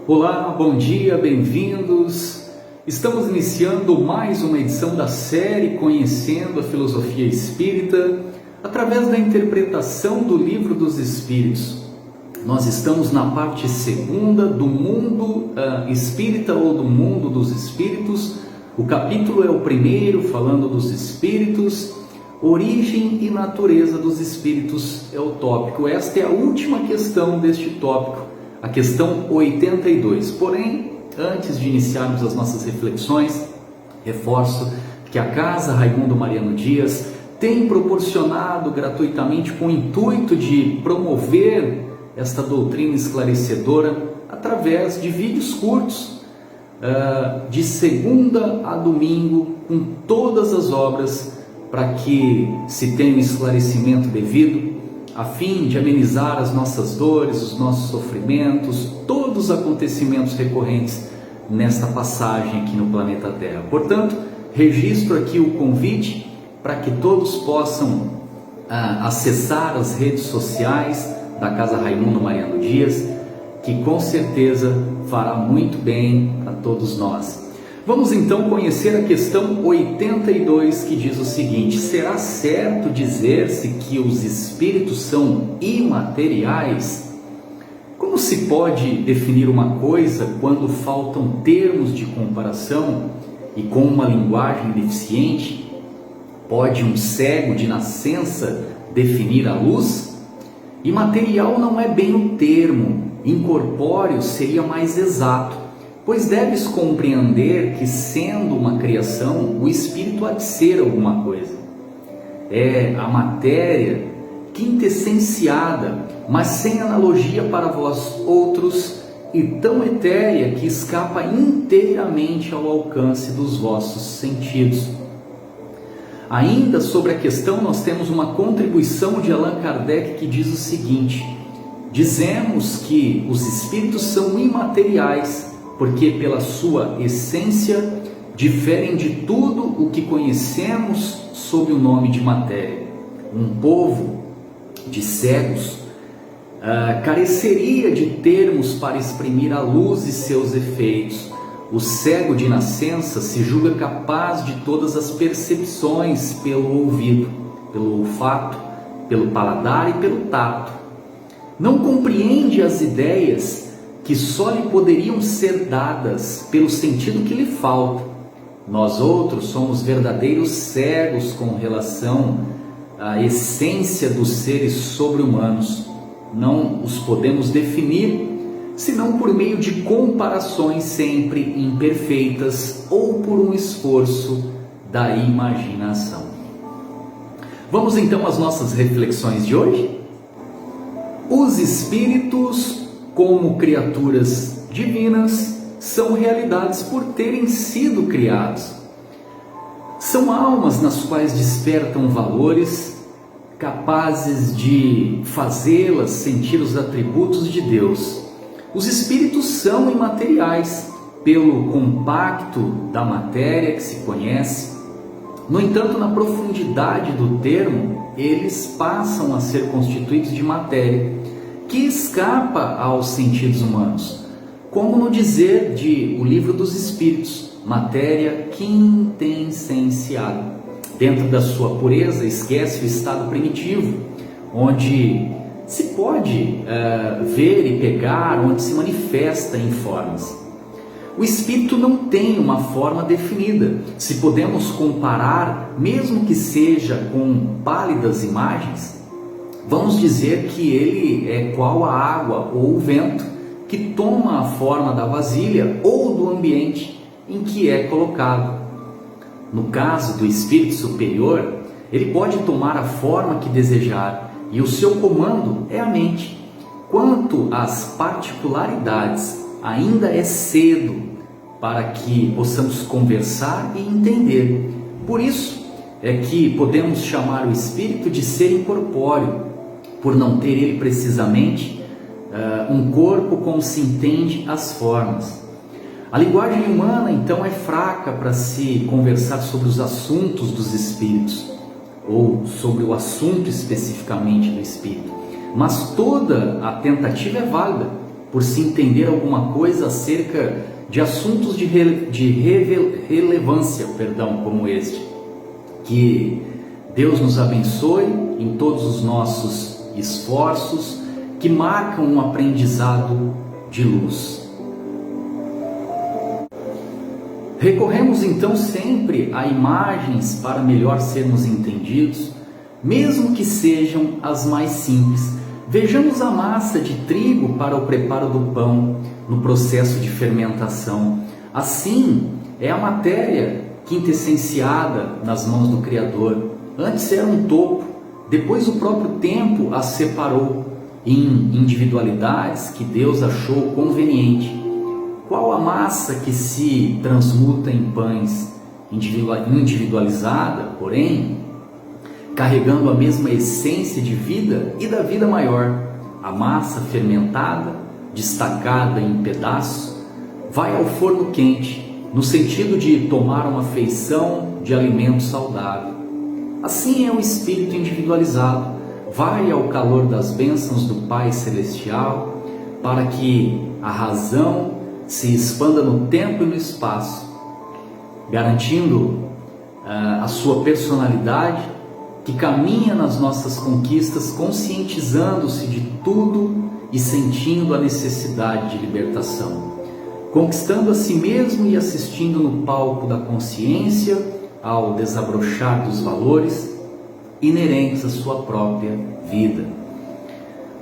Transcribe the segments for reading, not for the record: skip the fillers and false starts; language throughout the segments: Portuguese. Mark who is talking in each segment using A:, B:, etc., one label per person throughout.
A: Olá, bom dia, bem-vindos. Estamos iniciando mais uma edição da série Conhecendo a Filosofia Espírita através da interpretação do Livro dos Espíritos. Nós estamos na parte segunda do mundo espírita ou do mundo dos espíritos. O capítulo é o primeiro, falando dos espíritos. Origem e natureza dos espíritos é o tópico. Esta é a última questão deste tópico, a questão 82. Porém, antes de iniciarmos as nossas reflexões, reforço que a Casa Raimundo Mariano Dias tem proporcionado gratuitamente, com o intuito de promover esta doutrina esclarecedora, através de vídeos curtos, de segunda a domingo, com todas as obras, para que se tenha um esclarecimento devido, a fim de amenizar as nossas dores, os nossos sofrimentos, todos os acontecimentos recorrentes nesta passagem aqui no planeta Terra. Portanto, registro aqui o convite para que todos possam acessar as redes sociais da Casa Raimundo Mariano Dias, que com certeza fará muito bem a todos nós. Vamos então conhecer a questão 82, que diz o seguinte: será certo dizer-se que os espíritos são imateriais? Como se pode definir uma coisa quando faltam termos de comparação e com uma linguagem deficiente? Pode um cego de nascença definir a luz? Imaterial não é bem o termo, incorpóreo seria mais exato, pois deves compreender que, sendo uma criação, o espírito há de ser alguma coisa. É a matéria quintessenciada, mas sem analogia para vós outros, e tão etérea que escapa inteiramente ao alcance dos vossos sentidos. Ainda sobre a questão, nós temos uma contribuição de Allan Kardec que diz o seguinte: dizemos que os espíritos são imateriais, porque pela sua essência diferem de tudo o que conhecemos sob o nome de matéria. Um povo de cegos careceria de termos para exprimir a luz e seus efeitos. O cego de nascença se julga capaz de todas as percepções pelo ouvido, pelo olfato, pelo paladar e pelo tato. Não compreende as ideias que só lhe poderiam ser dadas pelo sentido que lhe falta. Nós outros somos verdadeiros cegos com relação à essência dos seres sobre-humanos. Não os podemos definir senão por meio de comparações sempre imperfeitas ou por um esforço da imaginação. Vamos então às nossas reflexões de hoje? Os espíritos, como criaturas divinas, são realidades por terem sido criados. São almas nas quais despertam valores capazes de fazê-las sentir os atributos de Deus. Os espíritos são imateriais pelo compacto da matéria que se conhece. No entanto, na profundidade do termo, eles passam a ser constituídos de matéria que escapa aos sentidos humanos, como no dizer de O Livro dos Espíritos, matéria quintessenciada. Dentro da sua pureza, esquece o estado primitivo, onde se pode ver e pegar, onde se manifesta em formas. O espírito não tem uma forma definida. Se podemos comparar, mesmo que seja com pálidas imagens, vamos dizer que ele é qual a água ou o vento que toma a forma da vasilha ou do ambiente em que é colocado. No caso do espírito superior, ele pode tomar a forma que desejar e o seu comando é a mente. Quanto às particularidades, ainda é cedo para que possamos conversar e entender. Por isso é que podemos chamar o espírito de ser incorpóreo, por não ter ele precisamente um corpo como se entende as formas. A linguagem humana então é fraca para se conversar sobre os assuntos dos espíritos, ou sobre o assunto especificamente do espírito, mas toda a tentativa é válida, por se entender alguma coisa acerca de assuntos de relevância, como este. Que Deus nos abençoe em todos os nossos esforços que marcam um aprendizado de luz. Recorremos então sempre a imagens para melhor sermos entendidos, mesmo que sejam as mais simples. Vejamos a massa de trigo para o preparo do pão no processo de fermentação. Assim é a matéria quintessenciada nas mãos do Criador. Antes era um topo, depois o próprio tempo a separou em individualidades que Deus achou conveniente. Qual a massa que se transmuta em pães individualizada, porém, carregando a mesma essência de vida e da vida maior? A massa fermentada, destacada em pedaços, vai ao forno quente, no sentido de tomar uma feição de alimento saudável. Assim é o espírito individualizado, vai ao calor das bênçãos do Pai Celestial, para que a razão se expanda no tempo e no espaço, garantindo a sua personalidade, que caminha nas nossas conquistas, conscientizando-se de tudo e sentindo a necessidade de libertação, conquistando a si mesmo e assistindo no palco da consciência ao desabrochar dos valores inerentes à sua própria vida.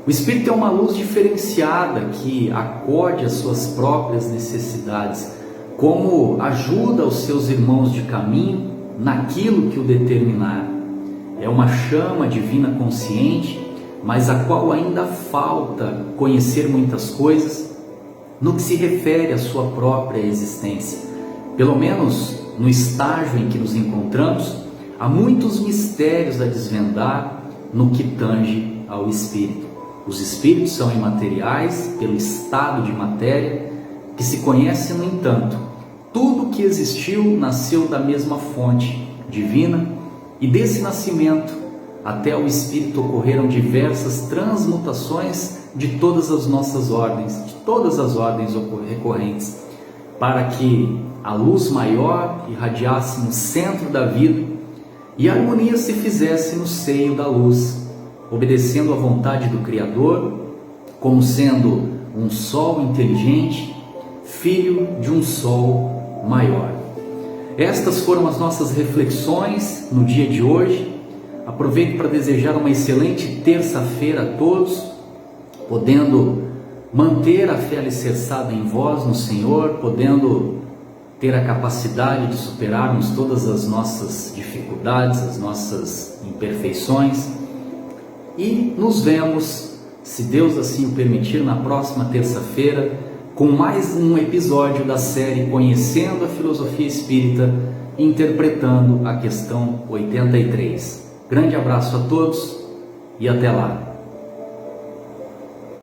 A: O Espírito é uma luz diferenciada que acode às suas próprias necessidades, como ajuda os seus irmãos de caminho naquilo que o determinar. É uma chama divina consciente, mas a qual ainda falta conhecer muitas coisas no que se refere à sua própria existência. Pelo menos no estágio em que nos encontramos, há muitos mistérios a desvendar no que tange ao Espírito. Os espíritos são imateriais pelo estado de matéria que se conhece, no entanto. Tudo que existiu nasceu da mesma fonte divina, e desse nascimento até o Espírito ocorreram diversas transmutações de todas as nossas ordens, de todas as ordens recorrentes, para que a luz maior irradiasse no centro da vida e a harmonia se fizesse no seio da luz, obedecendo à vontade do Criador, como sendo um sol inteligente, filho de um sol maior. Estas foram as nossas reflexões no dia de hoje. Aproveito para desejar uma excelente terça-feira a todos, podendo manter a fé alicerçada em vós, no Senhor, podendo ter a capacidade de superarmos todas as nossas dificuldades, as nossas imperfeições. E nos vemos, se Deus assim o permitir, na próxima terça-feira, com mais um episódio da série Conhecendo a Filosofia Espírita, interpretando a questão 83. Grande abraço a todos e até lá!